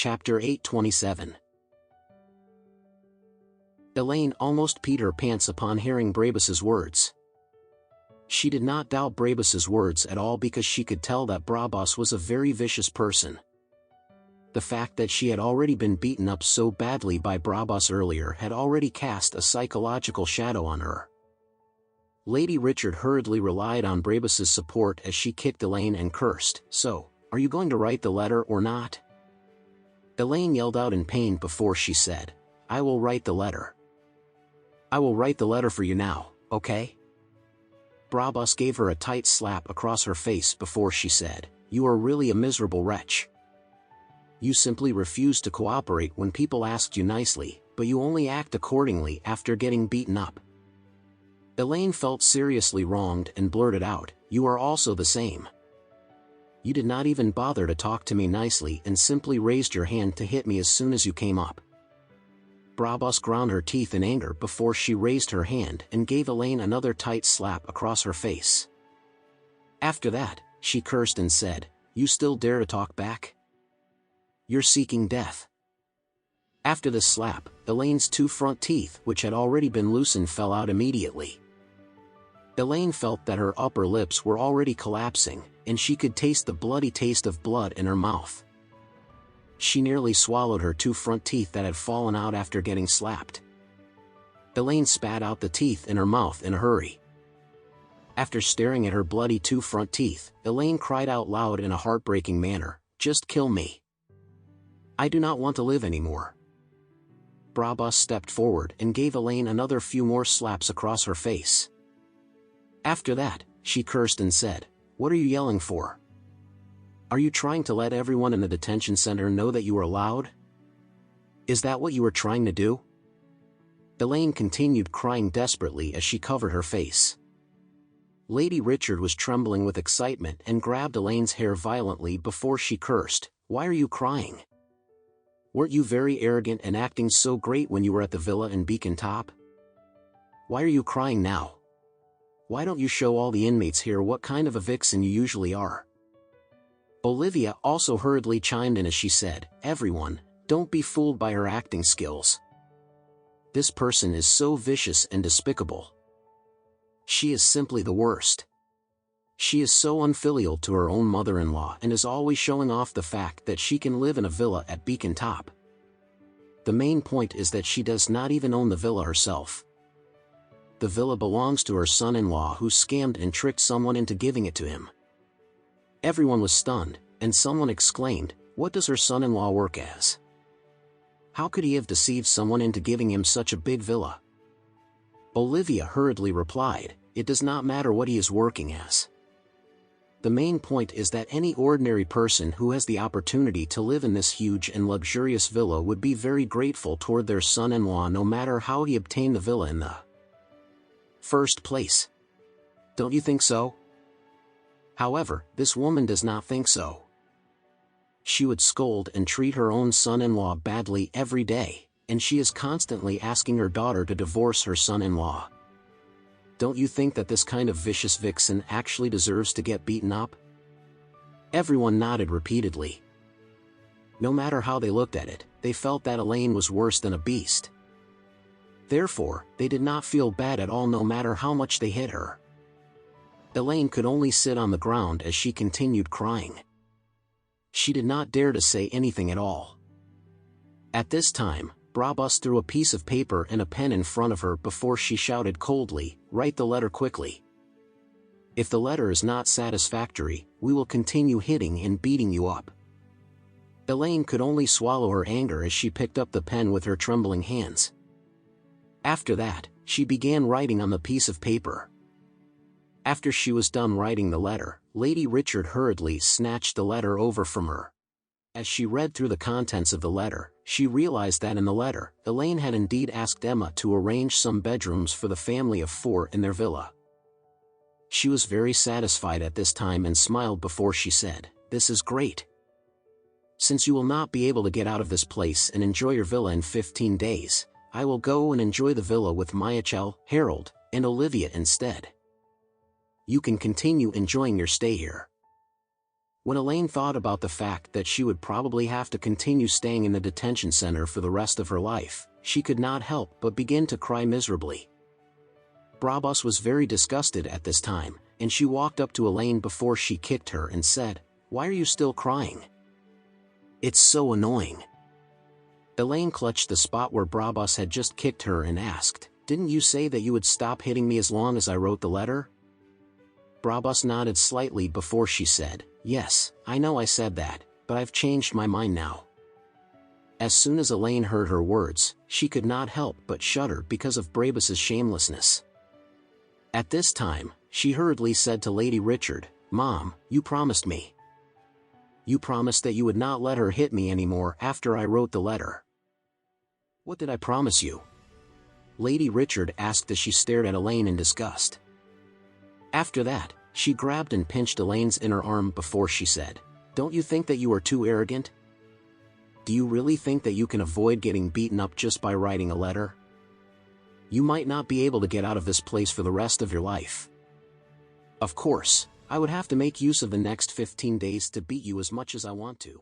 Chapter 827. Elaine almost peed her pants upon hearing Brabus's words. She did not doubt Brabus's words at all because she could tell that Brabus was a very vicious person. The fact that she had already been beaten up so badly by Brabus earlier had already cast a psychological shadow on her. Lady Richard hurriedly relied on Brabus's support as she kicked Elaine and cursed, "So, are you going to write the letter or not?" Elaine yelled out in pain before she said, "I will write the letter. I will write the letter for you now, okay?" Brabus gave her a tight slap across her face before she said, "You are really a miserable wretch. You simply refuse to cooperate when people asked you nicely, but you only act accordingly after getting beaten up." Elaine felt seriously wronged and blurted out, "You are also the same. You did not even bother to talk to me nicely and simply raised your hand to hit me as soon as you came up." Brabus ground her teeth in anger before she raised her hand and gave Elaine another tight slap across her face. After that, she cursed and said, "You still dare to talk back? You're seeking death." After this slap, Elaine's two front teeth, which had already been loosened, fell out immediately. Elaine felt that her upper lips were already collapsing, and she could taste the bloody taste of blood in her mouth. She nearly swallowed her two front teeth that had fallen out after getting slapped. Elaine spat out the teeth in her mouth in a hurry. After staring at her bloody two front teeth, Elaine cried out loud in a heartbreaking manner, "Just kill me. I do not want to live anymore." Brabus stepped forward and gave Elaine another few more slaps across her face. After that, she cursed and said, "What are you yelling for? Are you trying to let everyone in the detention center know that you are loud? Is that what you were trying to do?" Elaine continued crying desperately as she covered her face. Lady Richard was trembling with excitement and grabbed Elaine's hair violently before she cursed, "Why are you crying? Weren't you very arrogant and acting so great when you were at the villa in Beacon Top? Why are you crying now? Why don't you show all the inmates here what kind of a vixen you usually are?" Olivia also hurriedly chimed in as she said, "Everyone, don't be fooled by her acting skills. This person is so vicious and despicable. She is simply the worst. She is so unfilial to her own mother-in-law and is always showing off the fact that she can live in a villa at Beacon Top. The main point is that she does not even own the villa herself. The villa belongs to her son-in-law who scammed and tricked someone into giving it to him." Everyone was stunned, and someone exclaimed, "What does her son-in-law work as? How could he have deceived someone into giving him such a big villa?" Olivia hurriedly replied, "It does not matter what he is working as. The main point is that any ordinary person who has the opportunity to live in this huge and luxurious villa would be very grateful toward their son-in-law no matter how he obtained the villa in the first place. Don't you think so?" However, this woman does not think so. She would scold and treat her own son-in-law badly every day, and she is constantly asking her daughter to divorce her son-in-law. Don't you think that this kind of vicious vixen actually deserves to get beaten up? Everyone nodded repeatedly. No matter how they looked at it, they felt that Elaine was worse than a beast. Therefore, they did not feel bad at all no matter how much they hit her. Elaine could only sit on the ground as she continued crying. She did not dare to say anything at all. At this time, Brabus threw a piece of paper and a pen in front of her before she shouted coldly, "Write the letter quickly. If the letter is not satisfactory, we will continue hitting and beating you up." Elaine could only swallow her anger as she picked up the pen with her trembling hands. After that, she began writing on the piece of paper. After she was done writing the letter, Lady Richard hurriedly snatched the letter over from her. As she read through the contents of the letter, she realized that in the letter, Elaine had indeed asked Emma to arrange some bedrooms for the family of 4 in their villa. She was very satisfied at this time and smiled before she said, "This is great. Since you will not be able to get out of this place and enjoy your villa in 15 days, I will go and enjoy the villa with Michael, Harold, and Olivia instead. You can continue enjoying your stay here." When Elaine thought about the fact that she would probably have to continue staying in the detention center for the rest of her life, she could not help but begin to cry miserably. Brabus was very disgusted at this time, and she walked up to Elaine before she kicked her and said, "Why are you still crying? It's so annoying." Elaine clutched the spot where Brabus had just kicked her and asked, "Didn't you say that you would stop hitting me as long as I wrote the letter?" Brabus nodded slightly before she said, "Yes, I know I said that, but I've changed my mind now." As soon as Elaine heard her words, she could not help but shudder because of Brabus's shamelessness. At this time, she hurriedly said to Lady Richard, "Mom, you promised me. You promised that you would not let her hit me anymore after I wrote the letter." "What did I promise you?" Lady Richard asked as she stared at Elaine in disgust. After that, she grabbed and pinched Elaine's inner arm before she said, "Don't you think that you are too arrogant? Do you really think that you can avoid getting beaten up just by writing a letter? You might not be able to get out of this place for the rest of your life. Of course, I would have to make use of the next 15 days to beat you as much as I want to."